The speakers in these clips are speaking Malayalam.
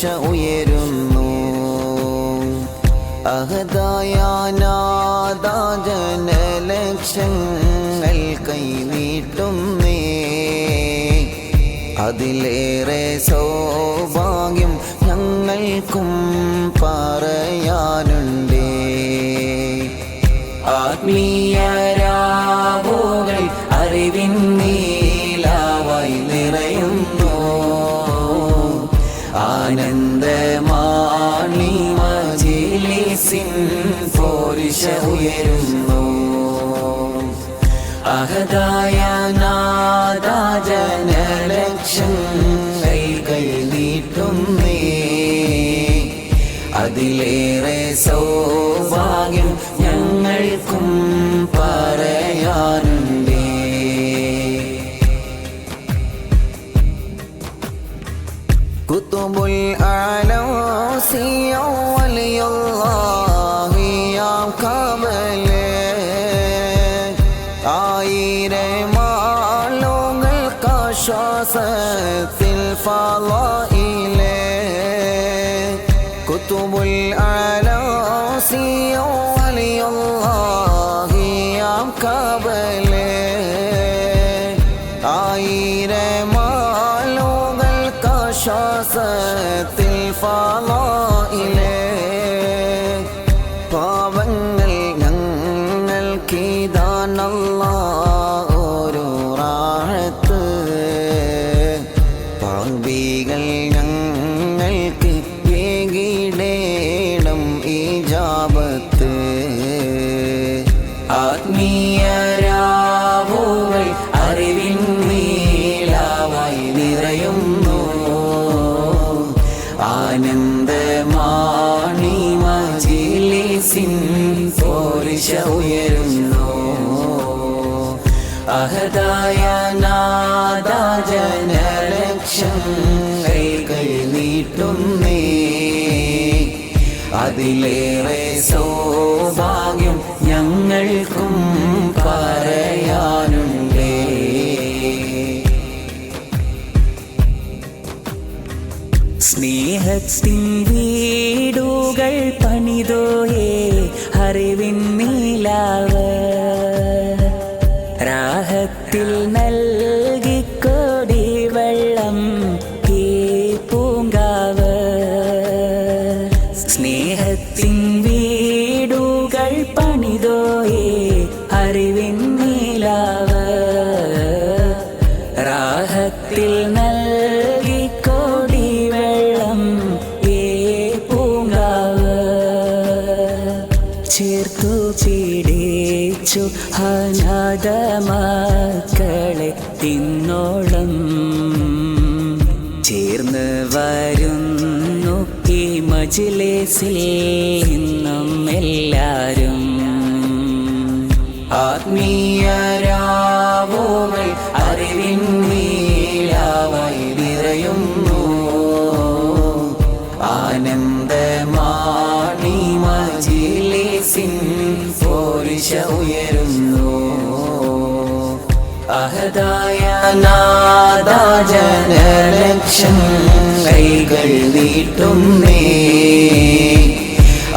പോരിഷ ഉയരുന്നു. അഹദായ നാദാ ജനലക്ഷങ്ങൾ കൈനീട്ടുന്നേ. അതിലേറെ സൗഭാഗ്യം ഞങ്ങൾക്കും പറയാനുണ്ടേ. ആത്മീയരാവുകൾ അറിവിൻ നീലാവായി നിറയുന്നു. ആനന്ദമാണി മജ്‌ലിസിൻ പോരിഷ ഉയരുന്നു. അഹദായ നാദാ ജനലക്ഷങ്ങൾ കൈനീട്ടുന്നേ. അതിലേറെ സൗഭാഗ്യം ഞങ്ങൾക്കും പറയാനുണ്ടേ. കുതുബുൽ അലൗസിയ വലിയുള്ളാഹി യാ കമലേ. ആയിരമാളുകൾക്കാശ്വാസത്തിൽ ഫളായിലേ. കുതുബുൽ അലൗസിയ വലിയുള്ളാഹി യാ കമലേ. ആയിരമാളുകൾക്കാശ്വാസത്തിൽ ഫളായിലേ. പാവങ്ങൾ ഞങ്ങൾക്കിതാനല്ലാഹ് ഒരു റാഹത്ത്. പാപികൾ ഞങ്ങൾക്ക് ഏകിടേണം ഇജാബത്ത്. ആത്മീയരാവുകൾ അറിവിൻ നീലാവായി നിറയുന്നു. ആനന്ദമാണി മജ്‌ലിസിൻ പോരിഷ ഉയരുന്നു. അഹദായ നാദാ ജനലക്ഷങ്ങൾ കൈനീട്ടുന്നേ. അതിലേറെ സൗഭാഗ്യം ഞങ്ങൾക്കും പറയാനുണ്ടേ. സ്നേഹത്തിൻ വീടുകൾ പണിതോയേ അറിവിൻ നീലാവ്. രാഹത്തിൽ നൽകിക്കൊടി വെള്ളം ഈ പൂങ്കാവ്. സ്നേഹത്തിൻ വീടുകൾ പണിതോയേ അറിവിൻ നീലാവ്. രാഹത്തിൽ നൽകിക്കൊടി വെള്ളം ഈ പൂങ്കാവ്. ചേർത്തു പിടിച്ചു അനാഥ മക്കളെ ഇന്നോളം. ചേർന്ന് വരുന്നു ഈ മജ്‌ലിസിൽ ഇന്നും എല്ലാരും. ആത്മീയരാവുകൾ അറിവിൻ നീലാവായി നിറയുന്നു. ആനന്ദമാണി മജ്‌ലിസിൻ പോരിഷ ഉയരുന്നു. അഹദായ നാദാ ജനലക്ഷങ്ങൾ നീട്ടുന്നേ.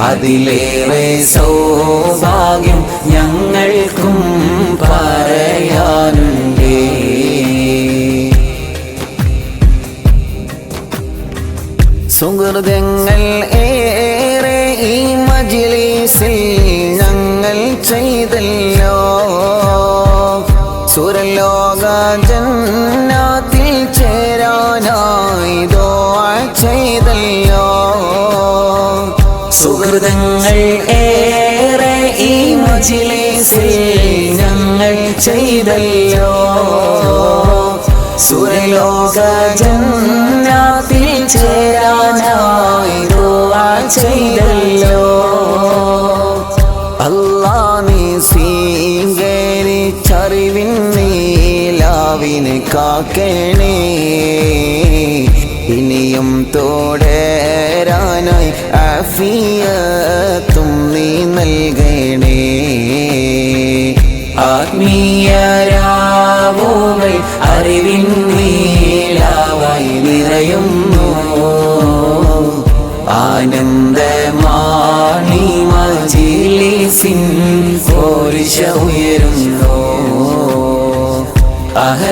അതിലേറെ സൗഭാഗ്യം ഞങ്ങൾക്കും പറയാനുണ്ടേ. സുഹൃതങ്ങൾ ഏറെ ഈ മജ്‌ലിസിൽ ഞങ്ങൾ ചെയ്തല്ലോ. സുരലോക ജന്നാത്തിൽ ചേരാനായി ദുആ ചെയ്തല്ലോ. സുഹൃതങ്ങൾ ഏറെ ഈ മജ്‌ലിസിൽ ഞങ്ങൾ ചെയ്തല്ലോ. സുരലോക ജന്നാത്തിൽ ചേരാനായി ദുആ ചെയ്തല്ലോ. അല്ലാഹ് നീ സ്വീകരിച്ചറിവിൻ നീലാവിനെ കാക്കണേ. ഇനിയും തുടരാനായി ആഫിയത്തും നീ നൽകണേ. ആത്മീയരാവുകൾ അറിവിൻ നീലാവായി നിറയുന്നു.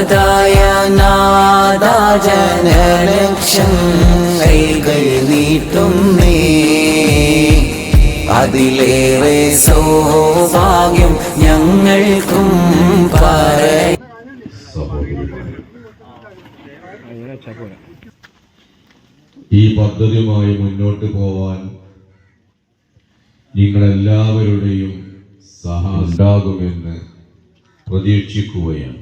മഹതായ നാദാ ജനലക്ഷം കൈകൾ നീട്ടുന്നേ, അതിലേറെ സൗഭാഗ്യം ഞങ്ങൾക്കും ഈ പദ്ധതിയുമായി മുന്നോട്ട് പോവാൻ നിങ്ങളെല്ലാവരുടെയും സഹായം ഉണ്ടാകുമെന്ന് പ്രതീക്ഷിക്കുകയാണ്.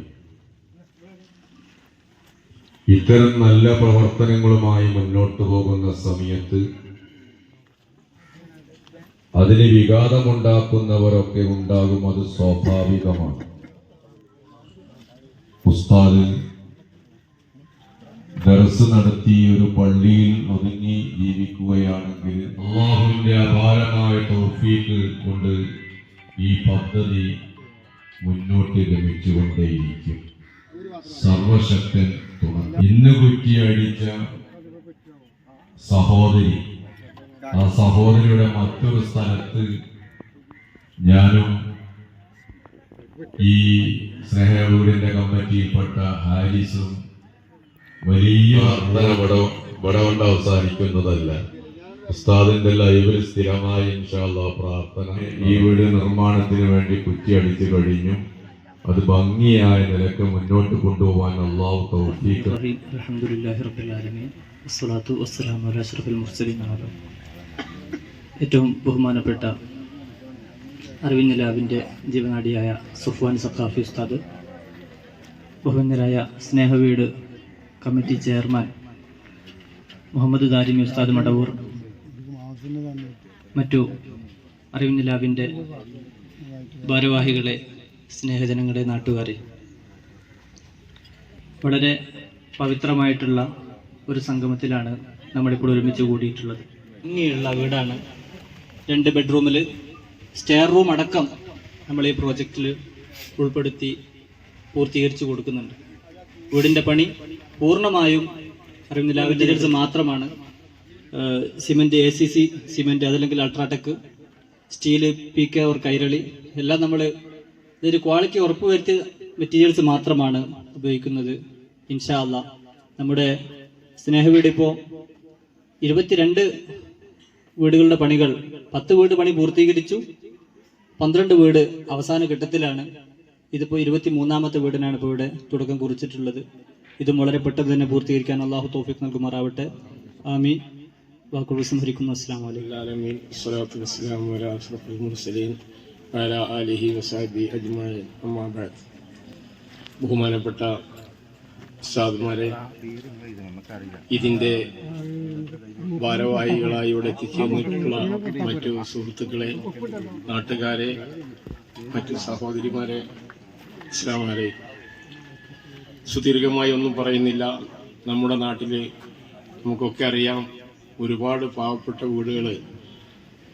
ഇത്തരം നല്ല പ്രവർത്തനങ്ങളുമായി മുന്നോട്ട് പോകുന്ന സമയത്ത് അതിന് വിഘാതമുണ്ടാക്കുന്നവരൊക്കെ ഉണ്ടാകും, അത് സ്വാഭാവികമാണ്. ഉസ്താദ് ദർസ് നടത്തി ഒരു പള്ളിയിൽ ഒതുങ്ങി ജീവിക്കുകയാണെങ്കിൽ അല്ലാഹുവിന്റെ അപാരമായ തൗഫീഖ് കൊണ്ട് ഈ പദ്ധതി മുന്നോട്ട് ഗമിച്ചുകൊണ്ടേയിരിക്കും. സർവശക്തൻ തുണ. ഇന്ന് കുറ്റിയടിച്ച സഹോദരി, ആ സഹോദരിയുടെ മറ്റൊരു സ്ഥലത്ത് ഞാനും ഈ സ്നേഹവീടിന്റെ കമ്മിറ്റിയിൽപ്പെട്ട ഹാരിസും വലിയ ഇവിടെ കൊണ്ട് അവസാനിക്കുന്നതല്ല. ഉസ്താദിന്റെ ലൈവിൽ സ്ഥിരമായി ഇൻഷാ അല്ലാഹ് പ്രാർത്ഥന. ഈ വീട് നിർമ്മാണത്തിന് വേണ്ടി കുറ്റിയടിച്ചു കഴിഞ്ഞു. അത് ഭംഗിയായ നിലക്ക് മുന്നോട്ട് കൊണ്ടുപോകാൻ അല്ലാഹു തൗഫീഖ്. അൽഹംദുലില്ലാഹി റബ്ബിൽ ആലമീൻ വസ്സലാത്തു വസ്സലാമു അലാ അഷ്റഫിൽ മുർസലീൻ. ഏറ്റവും ബഹുമാനപ്പെട്ട അറിവിൻ നിലാവിൻ്റെ ജീവനാടിയായ സുഫ്വാൻ സഖാഫി ഉസ്താദ്, ബഹുമാന്യരായ സ്നേഹവീട് കമ്മിറ്റി ചെയർമാൻ മുഹമ്മദ് ദാരിമി ഉസ്താദ് മടവൂർ, മറ്റു അറിവിൻ നിലാവിൻ്റെ ഭാരവാഹികളെ, സ്നേഹജനങ്ങളെ, നാട്ടുകാരെ, വളരെ പവിത്രമായിട്ടുള്ള ഒരു സംഗമത്തിലാണ് നമ്മളിപ്പോൾ ഒരുമിച്ച് കൂടിയിട്ടുള്ളത്. ഭംഗിയുള്ള വീടാണ്. 2 ബെഡ്റൂമിൽ സ്റ്റെയർ റൂം അടക്കം നമ്മൾ ഈ പ്രോജക്റ്റിൽ ഉൾപ്പെടുത്തി പൂർത്തീകരിച്ചു കൊടുക്കുന്നുണ്ട്. വീടിൻ്റെ പണി പൂർണ്ണമായും അറിവിൻ നിലാവിൻ്റെ ഡീറ്റെയിൽസ് മാത്രമാണ്. സിമെൻറ്റ്, ACC സിമെൻറ്റ്, അതല്ലെങ്കിൽ UltraTech, steel, PK or Kairali എല്ലാം നമ്മൾ ഇതൊരു ക്വാളിറ്റി ഉറപ്പുവരുത്തിയ മെറ്റീരിയൽസ് മാത്രമാണ് ഉപയോഗിക്കുന്നത്. ഇൻഷാ അല്ലാഹ് നമ്മുടെ സ്നേഹവീട് ഇപ്പോൾ 22 വീടുകളുടെ പണികൾ, 10 വീട് പണി പൂർത്തീകരിച്ചു, 12 വീട് അവസാന ഘട്ടത്തിലാണ്. ഇതിപ്പോൾ 23ാമത്തെ വീടിനാണ് ഇപ്പോൾ ഇവിടെ തുടക്കം കുറിച്ചിട്ടുള്ളത്. ഇതും വളരെ പെട്ടെന്ന് തന്നെ പൂർത്തീകരിക്കാൻ അല്ലാഹു തൗഫീഖ് നൽകുമാറാവട്ടെ. ആമീൻ. വാക്കുകൾ സംഹരിക്കുന്നു. അസ്സലാമു അലൈക്കും. സ്വലാത്തു വസ്സലാമു അലാ അഷ്റഫിൽ മുർസലീൻ വഅലാ ആലിഹി വസഹബിഹി അജ്മഈൻ. അമ്മാ ബഅദ്. ബഹുമാനപ്പെട്ട ഉസ്താദുമാരെ, ഇതിൻ്റെ ഭാരവാഹികളായി ഇവിടെ എത്തിച്ചേർന്നിട്ടുള്ള മറ്റു സുഹൃത്തുക്കളെ, നാട്ടുകാരെ, മറ്റു സഹോദരിമാരെ, അസ്സലാമു അലൈക്കും. സുദീർഘമായി ഒന്നും പറയുന്നില്ല. നമ്മുടെ നാട്ടിൽ നമുക്കൊക്കെ അറിയാം, ഒരുപാട് പാവപ്പെട്ട വീടുകൾ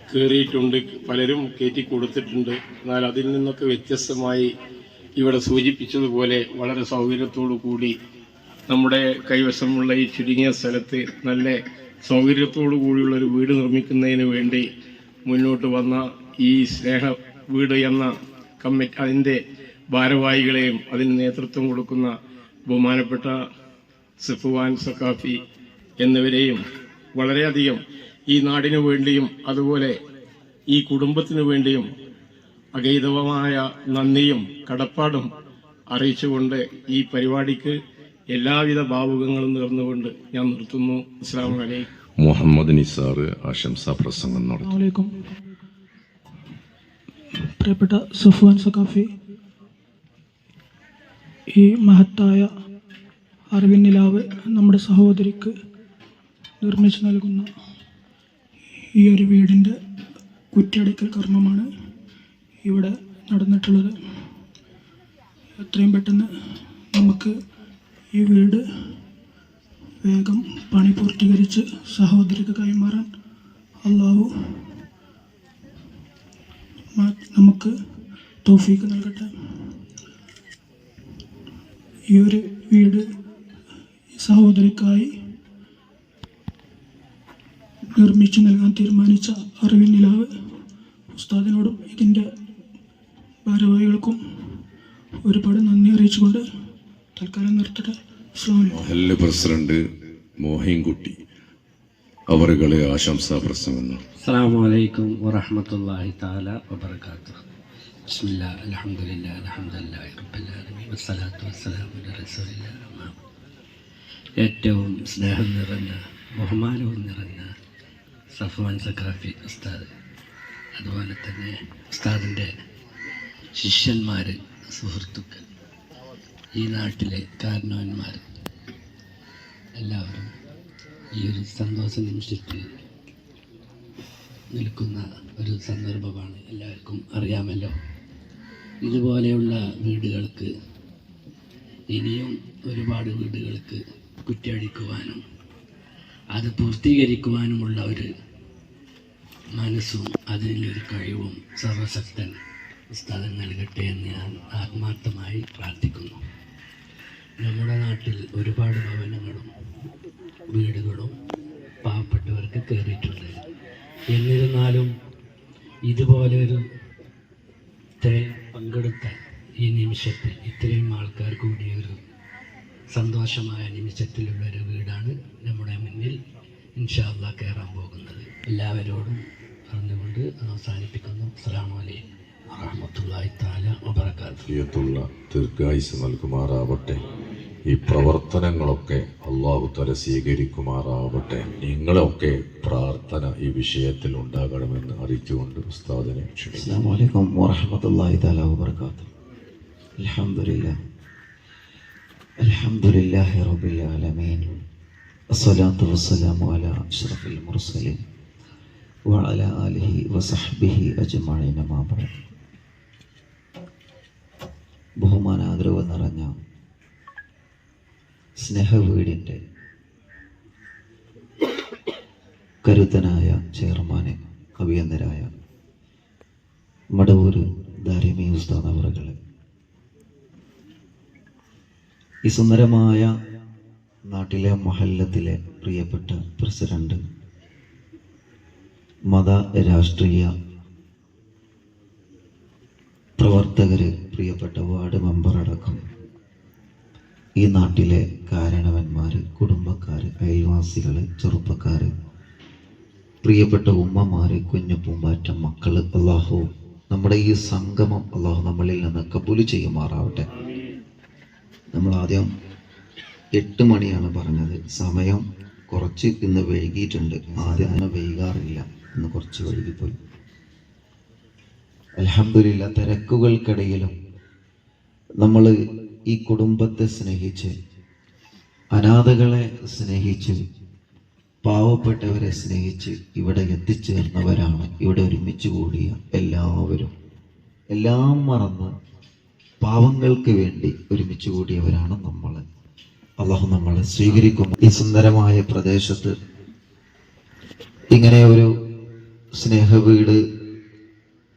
കയറിയിട്ടുണ്ട്, പലരും കയറ്റി കൊടുത്തിട്ടുണ്ട്. എന്നാൽ അതിൽ നിന്നൊക്കെ വ്യത്യസ്തമായി ഇവിടെ സൂചിപ്പിച്ചതുപോലെ വളരെ സൗകര്യത്തോടു കൂടി നമ്മുടെ കൈവശമുള്ള ഈ ചുരുങ്ങിയ സ്ഥലത്ത് നല്ല സൗകര്യത്തോടു കൂടിയുള്ള ഒരു വീട് നിർമ്മിക്കുന്നതിന് വേണ്ടി മുന്നോട്ട് വന്ന ഈ സ്നേഹ വീട് എന്ന കമ്മിറ്റി, അതിൻ്റെ ഭാരവാഹികളെയും അതിന് നേതൃത്വം കൊടുക്കുന്ന ബഹുമാനപ്പെട്ട സുഫ്വാൻ സഖാഫി എന്നിവരെയും വളരെയധികം ഈ നാടിനു വേണ്ടിയും അതുപോലെ ഈ കുടുംബത്തിനു വേണ്ടിയും അഗൈതവമായ നന്ദിയും കടപ്പാടും അറിയിച്ചുകൊണ്ട് ഈ പരിപാടിക്ക് എല്ലാവിധ ഭാവുകങ്ങളും നേർന്നുകൊണ്ട് ഞാൻ നിർത്തുന്നു. അസ്സലാമു അലൈക്കും. മുഹമ്മദ് നിസാർ ആശംസാ പ്രസംഗം നടത്തും. പ്രിയപ്പെട്ട സുഫ്വാൻ സഖാഫി, ഈ മഹത്തായ അറിവിൻ നിലാവ് നമ്മുടെ സഹോദരിക്ക് നിർമ്മിച്ചു നൽകുന്ന ഈ ഒരു വീടിൻ്റെ കുറ്റിയടിക്കൽ കർമ്മമാണ് ഇവിടെ നടന്നിട്ടുള്ളത്. എത്രയും പെട്ടെന്ന് നമുക്ക് ഈ വീട് വേഗം പണി പൂർത്തീകരിച്ച് സഹോദരിക്ക് കൈമാറാൻ അല്ലാഹു നമുക്ക് തൗഫീഖ് നൽകട്ടെ. ഈ ഒരു വീട് സഹോദരിക്കായി നിർമ്മിച്ചു നൽകാൻ തീരുമാനിച്ച അറിവിൻ നിലാവ് ഉസ്താദിനോടും ഇതിൻ്റെ ഭാരവാഹികൾക്കും ഒരുപാട് നന്ദി അറിയിച്ചുകൊണ്ട് തൽക്കാലം നിർത്തട്ടെ. അസ്സലാമു അലൈക്കും. മഹല്ല് പ്രസിഡന്റ് മോഹിൻകുട്ടി അവരുകളെ ആശംസാ പ്രസംഗം. അസ്സലാമു അലൈക്കും വറഹ്മത്തുള്ളാഹി തആല വബറകാതുഹു. ബിസ്മില്ലാഹ് അൽഹംദുലില്ലാഹി അൽഹംദുലില്ലാഹി റബ്ബിൽ ആലമീൻ വസ്സലാത്തു വസ്സലാമു അലാ റസൂലില്ലാഹി അമ്മാ ബഅദ്. ഏറ്റവും സ്നേഹം നിറഞ്ഞ ബഹുമാനവും നിറഞ്ഞ സഫ്വാൻ സഖാഫി ഉസ്താദ്, അതുപോലെ തന്നെ ഉസ്താദിൻ്റെ ശിഷ്യന്മാർ, സുഹൃത്തുക്കൾ, ഈ നാട്ടിലെ കാരണവന്മാർ എല്ലാവരും ഈ ഒരു സന്തോഷ നിമിഷത്തിൽ നിൽക്കുന്ന ഒരു സന്ദർഭമാണ്. എല്ലാവർക്കും അറിയാമല്ലോ, ഇതുപോലെയുള്ള വീടുകൾക്ക് ഇനിയും ഒരുപാട് വീടുകൾക്ക് കുറ്റിയടിക്കുവാനും അത് പൂർത്തീകരിക്കുവാനുമുള്ള ഒരു മനസ്സും അതിനുള്ളൊരു കഴിവും സർവശക്തൻ ഉസ്താദൻ നൽകട്ടെ എന്ന് ഞാൻ ആത്മാർത്ഥമായി പ്രാർത്ഥിക്കുന്നു. നമ്മുടെ നാട്ടിൽ ഒരുപാട് ഭവനങ്ങളും വീടുകളും പാവപ്പെട്ടവർക്ക് കയറിയിട്ടുണ്ട്. എന്നിരുന്നാലും ഇതുപോലെ ഒരു ഇത്രയും പങ്കെടുത്ത ഈ നിമിഷത്തിൽ ഇത്രയും ആൾക്കാർ കൂടിയ ഒരു സന്തോഷമായ നിമിഷത്തിലുള്ളൊരു വീടാണ് നമ്മുടെ മുന്നിൽ ഇൻഷാ അല്ലാഹ് കയറാൻ പോകുന്നത്. എല്ലാവരോടും പറഞ്ഞുകൊണ്ട് അവസാനിപ്പിക്കുന്നു. അസ്സലാമു അലൈക്കും വറഹ്മത്തുള്ളാഹി തആല വബറകാതുഹു. ദീർഘായുസ് നൽകുമാറാവട്ടെ. ഈ പ്രവർത്തനങ്ങളൊക്കെ അള്ളാഹു തആല സ്വീകരിക്കുമാറാവട്ടെ. നിങ്ങളൊക്കെ പ്രാർത്ഥന ഈ വിഷയത്തിൽ ഉണ്ടാകണമെന്ന് അറിയിച്ചുകൊണ്ട് ഉസ്താദിനെ ക്ഷണിക്കുന്നു. അസ്സലാമു അലൈക്കും വറഹ്മത്തുള്ളാഹി തആല വബറകാതുഹു. അൽഹംദുലില്ലാഹ് അൽഹംദുലില്ലാഹി റബ്ബിൽ ആലമീൻ വസ്സലാത്തു വസ്സലാമു അലാ അഷ്റഫിൽ മുർസലീൻ വഅലാ ആലിഹി വസഹ്ബിഹി അജ്മഈൻ. അമ്മാ ബഅദ്. ബഹുമാനാദരവ് നിറഞ്ഞ സ്നേഹവീടിൻ്റെ കരുത്തനായ ചെയർമാനെ, കവിയന്നരായ മടവൂർ ദാരിമി ഉസ്താദ് അവറുകളെ, ഈ സുന്ദരമായ നാട്ടിലെ മഹല്ലത്തിലെ പ്രിയപ്പെട്ട പ്രസിഡന്റ്, മത രാഷ്ട്രീയ പ്രവർത്തകര്, പ്രിയപ്പെട്ട വാർഡ് മെമ്പർ അടക്കം ഈ നാട്ടിലെ കാരണവന്മാര്, കുടുംബക്കാര്, അയൽവാസികള്, ചെറുപ്പക്കാര്, പ്രിയപ്പെട്ട ഉമ്മമാര്, കുഞ്ഞു പൂമ്പാറ്റ മക്കള്, അള്ളാഹു നമ്മുടെ ഈ സംഗമം അള്ളാഹു നമ്മളിൽ നിന്ന് കബൂൽ ചെയ്യുമാറാവട്ടെ. നമ്മൾ ആദ്യം 8 മണിയാണ് പറഞ്ഞത്. സമയം കുറച്ച് ഇന്ന് വൈകിയിട്ടുണ്ട്. ആദ്യം തന്നെ വൈകാറില്ല, ഇന്ന് കുറച്ച് വൈകിപ്പോയി. അൽഹംദുലില്ലാ, തിരക്കുകൾക്കിടയിലും നമ്മൾ ഈ കുടുംബത്തെ സ്നേഹിച്ച്, അനാഥകളെ സ്നേഹിച്ച്, പാവപ്പെട്ടവരെ സ്നേഹിച്ച് ഇവിടെ എത്തിച്ചേർന്നവരാണ്. ഇവിടെ ഒരുമിച്ച് കൂടിയ എല്ലാവരും എല്ലാം മറന്ന് പാവങ്ങൾക്ക് വേണ്ടി ഒരുമിച്ച് കൂടിയവരാണ് നമ്മൾ. അള്ളാഹു നമ്മളെ സ്വീകരിക്കും. ഈ സുന്ദരമായ പ്രദേശത്ത് ഇങ്ങനെ ഒരു സ്നേഹവീട്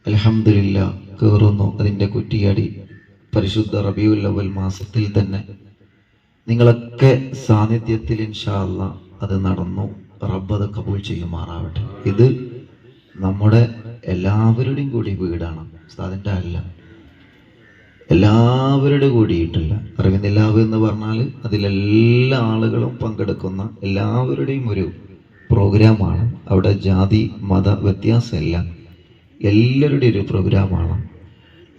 അൽഹംദുലില്ലാ കയറുന്നു. അതിൻ്റെ കുറ്റിയാടി പരിശുദ്ധ റബീഉൽ അവ്വൽ മാസത്തിൽ തന്നെ നിങ്ങളൊക്കെ സാന്നിധ്യത്തിൽ ഇൻഷാ അല്ലാഹ് അത് നടന്നു. റബ്ബ് അത് കബൂൽ ചെയ്യുമാറാവട്ടെ. ഇത് നമ്മുടെ എല്ലാവരുടെയും കൂടി വീടാണ്, ഉസ്താദിൻ്റെ അല്ല, എല്ലാവരുടെ കൂടിയിട്ടില്ല. അറിവിന്നില്ലാവ് എന്ന് പറഞ്ഞാൽ അതിലെല്ലാ ആളുകളും പങ്കെടുക്കുന്ന എല്ലാവരുടെയും ഒരു പ്രോഗ്രാമാണ്. അവിടെ ജാതി മത വ്യത്യാസമില്ല, എല്ലാവരുടെയും ഒരു പ്രോഗ്രാമാണ്.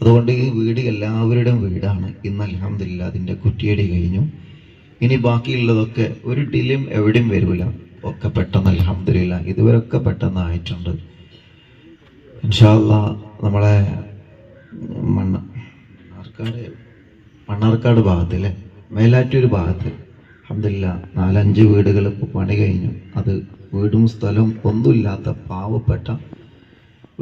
അതുകൊണ്ട് ഈ വീട് എല്ലാവരുടെയും വീടാണ്. ഇന്ന് അൽഹംദുലില്ലാ അതിൻ്റെ കുറ്റിയടി കഴിഞ്ഞു. ഇനി ബാക്കിയുള്ളതൊക്കെ ഒരു ഡിലേയും എവിടെയും വരില്ല, ഒക്കെ പെട്ടെന്ന് അൽഹംദുലില്ലാ ഇതുവരെയൊക്കെ പെട്ടെന്ന് ആയിട്ടുണ്ട്. ഇൻഷാ അല്ലാഹ് നമ്മളെ മണ്ണാർക്കാട് ഭാഗത്തിലെ മേലാറ്റൂർ ഭാഗത്ത് അൽഹംദുലില്ലാ 4-5 വീടുകൾ ഇപ്പോൾ പണി കഴിഞ്ഞു. അത് വീടും സ്ഥലവും ഒന്നുമില്ലാത്ത പാവപ്പെട്ട,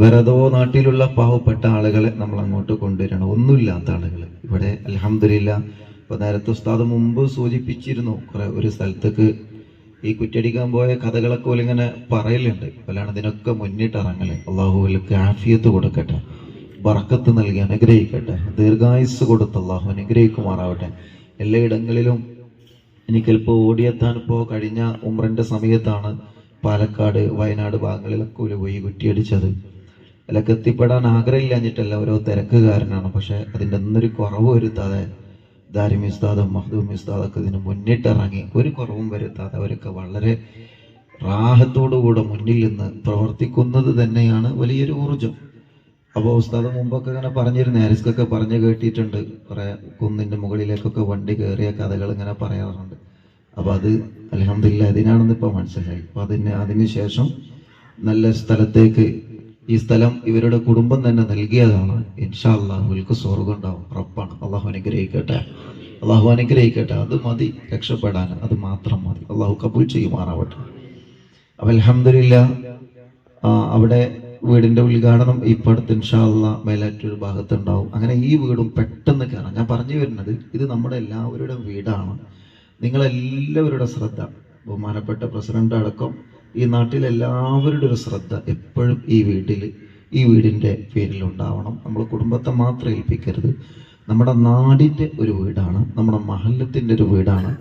വേറെ ഏതോ നാട്ടിലുള്ള പാവപ്പെട്ട ആളുകളെ നമ്മൾ അങ്ങോട്ട് കൊണ്ടുവരണം. ഒന്നുമില്ലാത്ത ആളുകൾ ഇവിടെ അൽഹംദുലില്ലാ. ഇപ്പോൾ നേരത്തെ ഉസ്താദ് മുമ്പ് സൂചിപ്പിച്ചിരുന്നു, ഒരു സ്ഥലത്തേക്ക് ഈ കുറ്റടിക്കാൻ പോയ കഥകളൊക്കെ ഇങ്ങനെ പറയലുണ്ട്. അല്ലാണ് ഇതിനൊക്കെ മുന്നിട്ടിറങ്ങല്. അള്ളാഹുവിലേക്ക് ആഫിയത്ത് കൊടുക്കട്ടെ, ബർക്കത്ത് നൽകി അനുഗ്രഹിക്കട്ടെ, ദീർഘായുസ് കൊടുത്ത് അള്ളാഹു അനുഗ്രഹിക്കുമാറാവട്ടെ. എല്ലായിടങ്ങളിലും എനിക്കിപ്പോൾ ഓടിയെത്താൻ ഇപ്പോൾ കഴിഞ്ഞ ഉംറൻ്റെ സമയത്താണ് പാലക്കാട്, വയനാട് ഭാഗങ്ങളിലൊക്കെ പോയി കുറ്റിയടിച്ചത്. അതിലൊക്കെ എത്തിപ്പെടാൻ ആഗ്രഹമില്ലാഞ്ഞിട്ടല്ല, ഓരോ തിരക്ക് കാരനാണ്. പക്ഷെ അതിൻ്റെ ഒന്നൊരു കുറവ് വരുത്താതെ ദാരിമി ഉസ്താദും മഖ്ദൂമി ഉസ്താദൊക്കെ ഇതിന് മുന്നിട്ടിറങ്ങി ഒരു കുറവും വരുത്താതെ അവരൊക്കെ വളരെ റാഹത്തോടുകൂടെ മുന്നിൽ നിന്ന് പ്രവർത്തിക്കുന്നത് തന്നെയാണ് വലിയൊരു ഊർജം. അപ്പോൾ ഉസ്താദ് മുമ്പൊക്കെ ഇങ്ങനെ പറഞ്ഞിരുന്നു, ഹാരിസ്ക്കൊക്കെ പറഞ്ഞു കേട്ടിട്ടുണ്ട്, കുറെ കുന്നിൻ്റെ മുകളിലേക്കൊക്കെ വണ്ടി കയറിയ കഥകൾ ഇങ്ങനെ പറയാറുണ്ട്. അപ്പോൾ അത് അൽഹംദുലില്ലാ ഇതിനാണെന്ന് ഇപ്പോൾ മനസ്സിലായി. അപ്പോൾ അതിന് ശേഷം നല്ല സ്ഥലത്തേക്ക്, ഈ സ്ഥലം ഇവരുടെ കുടുംബം തന്നെ നൽകിയതാണ്. ഇൻഷാ അല്ലാഹ് ഇവർക്ക് സ്വർഗ്ഗം ഉണ്ടാവും, ഉറപ്പാണ്. അള്ളാഹു അനുഗ്രഹിക്കട്ടെ, അള്ളാഹു അനുഗ്രഹിക്കട്ടെ. അത് മതി രക്ഷപ്പെടാൻ, അത് മാത്രം മതി. അള്ളാഹു കബൂൽ ചെയ്യുമാറാവട്ടെ. അപ്പോൾ അൽഹംദുലില്ലാ അവിടെ വീടിന്റെ ഉദ്ഘാടനം ഇപ്പോൾ അടുത്ത് ഇൻഷാ അല്ലാഹ് മേലാറ്റൂർ ഭാഗത്തുണ്ടാവും. അങ്ങനെ ഈ വീടും പെട്ടെന്ന് കയറാം. ഞാൻ പറഞ്ഞു വരുന്നത് ഇത് നമ്മുടെ എല്ലാവരുടെയും വീടാണ്. നിങ്ങളെല്ലാവരുടെ ശ്രദ്ധ, ബഹുമാനപ്പെട്ട പ്രസിഡന്റ് അടക്കം ഈ നാട്ടിലെല്ലാവരുടെ ഒരു ശ്രദ്ധ എപ്പോഴും ഈ വീടിൻ്റെ പേരിലുണ്ടാവണം. നമ്മൾ കുടുംബത്തെ മാത്രം ഏൽപ്പിക്കരുത്. നമ്മുടെ നാടിൻ്റെ ഒരു വീടാണ്, നമ്മുടെ മഹല്ലത്തിൻ്റെ ഒരു വീടാണ്.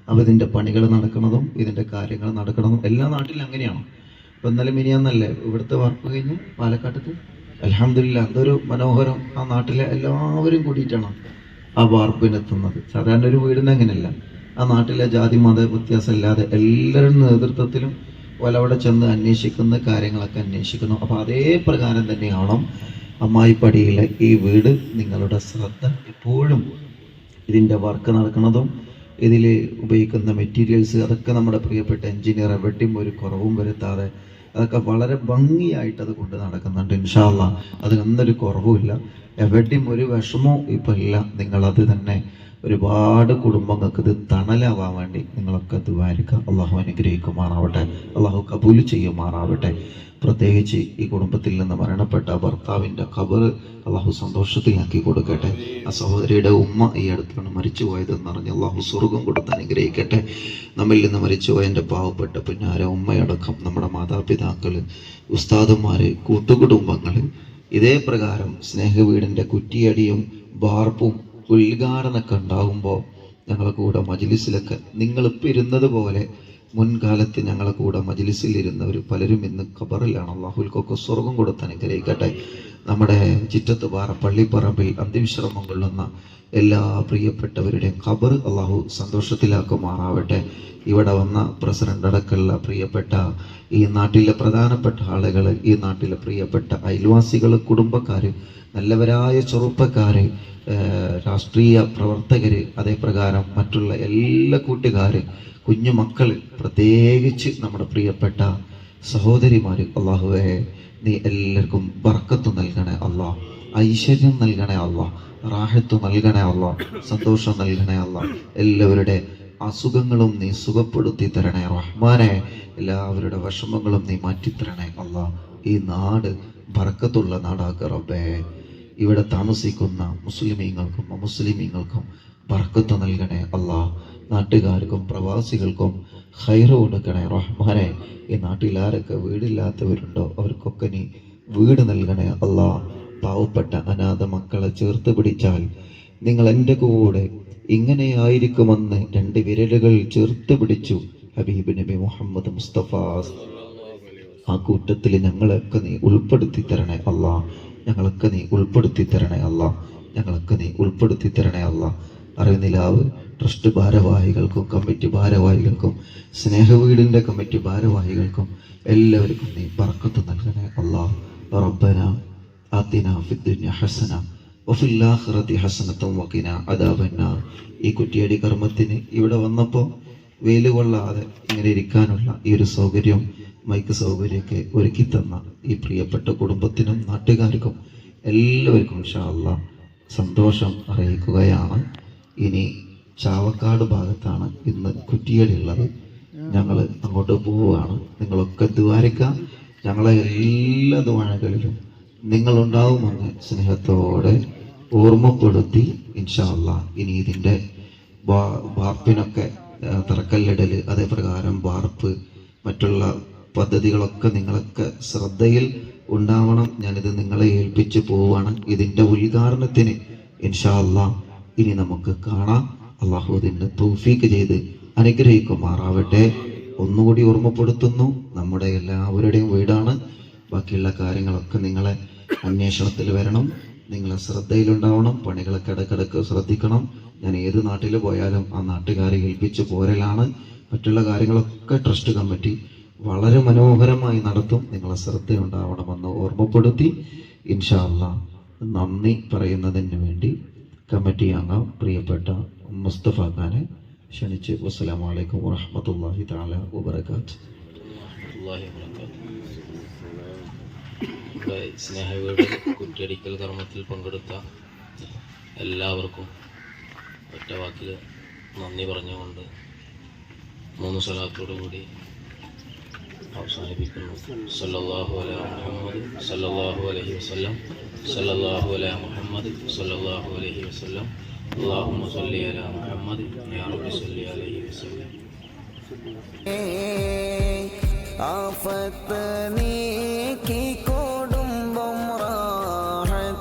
അപ്പോൾ ഇതിൻ്റെ പണികൾ നടക്കുന്നതും ഇതിൻ്റെ കാര്യങ്ങൾ നടക്കുന്നതും എല്ലാ നാട്ടിലും അങ്ങനെയാണ്. ഇപ്പം ഇന്നലെ മിനിയാന്നല്ലേ ഇവിടുത്തെ വർക്ക് കഴിഞ്ഞ് പാലക്കാട്ടത്ത്, അൽഹംദുലില്ലാ എന്തൊരു മനോഹരം. ആ നാട്ടിലെ എല്ലാവരും കൂടിയിട്ടാണ് ആ വാർപ്പിനെത്തുന്നത്. സാധാരണ ഒരു വീടിന് അങ്ങനെയല്ല. ആ നാട്ടിലെ ജാതി മത വ്യത്യാസമില്ലാതെ എല്ലാവരുടെ നേതൃത്വത്തിലും അവിടെ ചെന്ന് അന്വേഷിക്കുന്ന കാര്യങ്ങളൊക്കെ അന്വേഷിക്കുന്നു. അപ്പോൾ അതേ പ്രകാരം തന്നെയാവണം അമ്മായിപ്പടിയിലെ ഈ വീട്. നിങ്ങളുടെ ശ്രദ്ധ എപ്പോഴും ഇതിൻ്റെ വർക്ക് നടക്കുന്നതും ഇതിൽ ഉപയോഗിക്കുന്ന മെറ്റീരിയൽസ് അതൊക്കെ നമ്മുടെ പ്രിയപ്പെട്ട എൻജിനീയർ എവിടെയും ഒരു കുറവും വരുത്താതെ അതൊക്കെ വളരെ ഭംഗിയായിട്ട് അത് കൊണ്ട് നടക്കുന്നുണ്ട്. ഇൻഷാ അല്ലാഹ് അതിനൊന്നൊരു കുറവുമില്ല, എവിടെയും ഒരു വിഷമവും ഇപ്പം ഇല്ല. നിങ്ങളത് തന്നെ ഒരുപാട് കുടുംബങ്ങൾക്ക് ഇത് തണലാവാൻ വേണ്ടി നിങ്ങളൊക്കെ ദുആരിക്കുക. അള്ളാഹു അനുഗ്രഹിക്കുമാറാവട്ടെ, അള്ളാഹു കബൂൽ ചെയ്യുമാറാവട്ടെ. പ്രത്യേകിച്ച് ഈ കുടുംബത്തിൽ നിന്ന് മരണപ്പെട്ട ഭർത്താവിൻ്റെ ഖബർ അള്ളാഹു സന്തോഷത്തിലാക്കി കൊടുക്കട്ടെ. ആ സഹോദരിയുടെ ഉമ്മ ഈ അടുത്താണ് മരിച്ചു പോയതെന്ന് അറിഞ്ഞ് അള്ളാഹു സ്വർഗം കൊടുത്ത് അനുഗ്രഹിക്കട്ടെ. നമ്മിൽ നിന്ന് മരിച്ചുപോയ എൻ്റെ പാവപ്പെട്ട പിന്നാര ഉമ്മയടക്കം നമ്മുടെ മാതാപിതാക്കൾ, ഉസ്താദന്മാർ, കൂട്ടുകുടുംബങ്ങൾ ഇതേ പ്രകാരം സ്നേഹവീടിൻ്റെ കുറ്റിയടിയും വാർപ്പും ഉദ്ഘാടനമൊക്കെ ഉണ്ടാകുമ്പോൾ ഞങ്ങളെ കൂടെ മജ്ലിസിലൊക്കെ നിങ്ങളിപ്പോൾ ഇരുന്നത് പോലെ മുൻകാലത്ത് ഞങ്ങളെ കൂടെ മജ്ലിസിൽ ഇരുന്നവർ പലരും ഇന്ന് ഖബറിലാണ്. അള്ളാഹുൽക്കൊക്കെ സ്വർഗം കൊടുത്ത് അനുഗ്രഹിക്കട്ടെ. നമ്മുടെ ചിറ്റത്തുപാറ പള്ളിപ്പറമ്പിൽ അന്ത്യവിശ്രമം കൊള്ളുന്ന എല്ലാ പ്രിയപ്പെട്ടവരുടെയും ഖബർ അള്ളാഹു സന്തോഷത്തിലാക്കുമാറാവട്ടെ. ഇവിടെ വന്ന പ്രസിഡന്റ് അടക്കമുള്ള പ്രിയപ്പെട്ട ഈ നാട്ടിലെ പ്രധാനപ്പെട്ട ആളുകൾ, ഈ നാട്ടിലെ പ്രിയപ്പെട്ട അയൽവാസികൾ, കുടുംബക്കാർ, നല്ലവരായ ചെറുപ്പക്കാർ, രാഷ്ട്രീയ പ്രവർത്തകർ, അതേപ്രകാരം മറ്റുള്ള എല്ലാ കൂട്ടുകാർ, കുഞ്ഞു മക്കൾ, പ്രത്യേകിച്ച് നമ്മുടെ പ്രിയപ്പെട്ട സഹോദരിമാർ, അള്ളാഹുവേ നീ എല്ലാവർക്കും ബർക്കത്ത് നൽകണേ അള്ളാഹ്, ഐശ്വര്യം നൽകണേ അള്ളാഹ്, റാഹത്ത് നൽകണേ അള്ളാഹ്, സന്തോഷം നൽകണേ അള്ളാഹ്. എല്ലാവരുടെ അസുഖങ്ങളും നീ സുഖപ്പെടുത്തി തരണേ റഹ്മാനെ. എല്ലാവരുടെ വിഷമങ്ങളും നീ മാറ്റിത്തരണേ അള്ളാഹ്. ഈ നാട് ബർക്കത്തുള്ള നാടാക്ക് റബ്ബേ. ഇവിടെ താമസിക്കുന്ന മുസ്ലിമീങ്ങൾക്കും അമുസ്ലിമീങ്ങൾക്കും ബർക്കത്ത് നൽകണേ അള്ളാഹ്. നാട്ടുകാർക്കും പ്രവാസികൾക്കും ഖൈറ് കൊടുക്കണേ റഹ്മാനെ. ഈ നാട്ടിൽ ആരൊക്കെ വീടില്ലാത്തവരുണ്ടോ അവർക്കൊക്കെ നീ വീട് നൽകണേ അള്ളാഹ്. പാവപ്പെട്ട അനാഥ മക്കളെ ചേർത്ത് പിടിച്ചാൽ നിങ്ങൾ എൻ്റെ കൂടെ ഇങ്ങനെയായിരിക്കുമെന്ന് 2 വിരലുകൾ ചേർത്ത് പിടിച്ചു ഹബീബ് നബി മുഹമ്മദ് മുസ്തഫ. ആ കൂട്ടത്തിൽ ഞങ്ങളൊക്കെ നീ ഉൾപ്പെടുത്തി തരണേ അള്ളാഹ്. ഞങ്ങളൊക്കെ നീ ഉൾപ്പെടുത്തി തരണേ അള്ളാഹ്. ഞങ്ങളൊക്കെ നീ ഉൾപ്പെടുത്തി തരണേ അള്ളാഹ്. അറിവിനിലാവ് ട്രസ്റ്റ് ഭാരവാഹികൾക്കും കമ്മിറ്റി ഭാരവാഹികൾക്കും സ്നേഹവീടിൻ്റെ കമ്മിറ്റി ഭാരവാഹികൾക്കും എല്ലാവർക്കും നീ ബർക്കത്ത് നൽകണേ അള്ളാഹ്. റബ്ബന ആതിനാ ഫിദ്ദുനിയ ഹസന വഫിൽ ആഖിറതി ഹസനതൻ വഖിനാ അദാബന്നാർ. ഈ കുറ്റിയടി കർമ്മത്തിന് ഇവിടെ വന്നപ്പോൾ വെയിൽ കൊള്ളാതെ ഇങ്ങനെ ഇരിക്കാനുള്ള ഈ ഒരു സൗകര്യം, മൈക്ക് സൗകര്യമൊക്കെ ഒരുക്കി തന്ന ഈ പ്രിയപ്പെട്ട കുടുംബത്തിനും നാട്ടുകാർക്കും എല്ലാവർക്കും ഇൻഷാ അല്ലാഹ് സന്തോഷം അറിയിക്കുകയാണ്. ഇനി ചാവക്കാട് ഭാഗത്താണ് ഇന്ന് കുറ്റിയടി ഉള്ളത്. ഞങ്ങൾ അങ്ങോട്ട് പോവുകയാണ്. നിങ്ങളൊക്കെ ദ്വാരക്കാം. ഞങ്ങളെ എല്ലാ ദ്വാരകളിലും നിങ്ങളുണ്ടാവുമെന്ന് സ്നേഹത്തോടെ ഓർമ്മപ്പെടുത്തി ഇൻഷാ അല്ലാഹ് ഇനി ഇതിൻ്റെ വാർപ്പിനൊക്കെ തറക്കല്ലിടൽ, അതേപ്രകാരം വാർപ്പ്, മറ്റുള്ള പദ്ധതികളൊക്കെ നിങ്ങളൊക്കെ ശ്രദ്ധയിൽ ഉണ്ടാവണം. ഞാനിത് നിങ്ങളെ ഏൽപ്പിച്ച് പോവുകയാണ്. ഇതിൻ്റെ ഉദ്ഘാടനത്തിന് ഇൻഷാ അല്ലാഹ് ഇനി നമുക്ക് കാണാം. അള്ളാഹു അതിൻ്റെ തൗഫീക്ക് ചെയ്ത് അനുഗ്രഹിക്കുമാറാവട്ടെ. ഒന്നുകൂടി ഓർമ്മപ്പെടുത്തുന്നു, നമ്മുടെ എല്ലാവരുടെയും വീടാണ്. ബാക്കിയുള്ള കാര്യങ്ങളൊക്കെ നിങ്ങളെ അന്വേഷണത്തിൽ വരണം, നിങ്ങളെ ശ്രദ്ധയിലുണ്ടാവണം. പണികളൊക്കെ ഇടക്കിടക്ക് ശ്രദ്ധിക്കണം. ഞാൻ ഏത് നാട്ടിൽ പോയാലും ആ നാട്ടുകാരെ ഏൽപ്പിച്ച് പോരലാണ്. മറ്റുള്ള കാര്യങ്ങളൊക്കെ ട്രസ്റ്റ് കമ്മിറ്റി വളരെ മനോഹരമായി നടത്തും. നിങ്ങളെ ശ്രദ്ധയുണ്ടാവണമെന്ന് ഓർമ്മപ്പെടുത്തി ഇൻഷാ അല്ലാഹ് നന്ദി പറയുന്നതിന് വേണ്ടി കമ്മിറ്റി അംഗം പ്രിയപ്പെട്ട മുസ്തഫ ഖാനെ ക്ഷണിച്ച്. വസ്സലാമു അലൈക്കും വറഹ്മത്തുള്ളാഹി തആല വബറകാതുഹു. സ്നേഹവീട് കുറ്റിയടിക്കൽ കർമ്മത്തിൽ പങ്കെടുത്ത എല്ലാവർക്കും ഒറ്റ വാക്കിൽ നന്ദി പറഞ്ഞുകൊണ്ട് 3 സ്വലാത്തോടു കൂടി അവസാനിപ്പിക്കുന്നു. സല്ലല്ലാഹു അലാ മുഹമ്മദ് സല്ലല്ലാഹു അലൈഹി വസല്ലം, സല്ലല്ലാഹു അലാ മുഹമ്മദ് സല്ലല്ലാഹു അലൈഹി വസല്ലം, അല്ലാഹുമ്മ സ്വല്ലി അലാ മുഹമ്മദ് യാ റബ്ബി സ്വല്ലി അലൈഹി വസല്ലം. ആഫത്ത് നീക്കി കുടുംബം റാഹത്തിലാക്കണേ,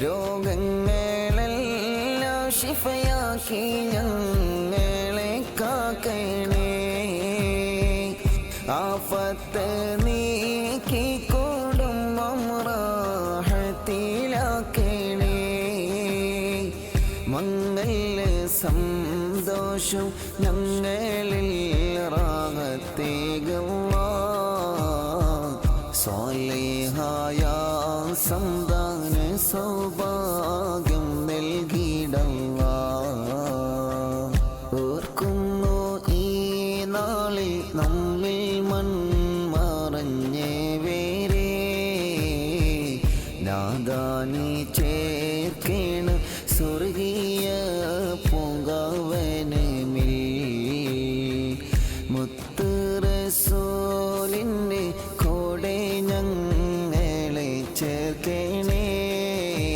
രോഗങ്ങളെല്ലാം ശിഫയാക്കി ഞങ്ങളെ കാക്കണേ. ആഫത്ത് നീക്കി കുടുംബം റാഹത്തിലാക്കണേ, മംഗള സന്തോഷം ഞങ്ങളിൽ റാഹത്തേകല്ലാഹ്, സ്വാലിഹായ സന്താന സൗഭാഗ്യം നൽകിയിടല്ലാഹ്.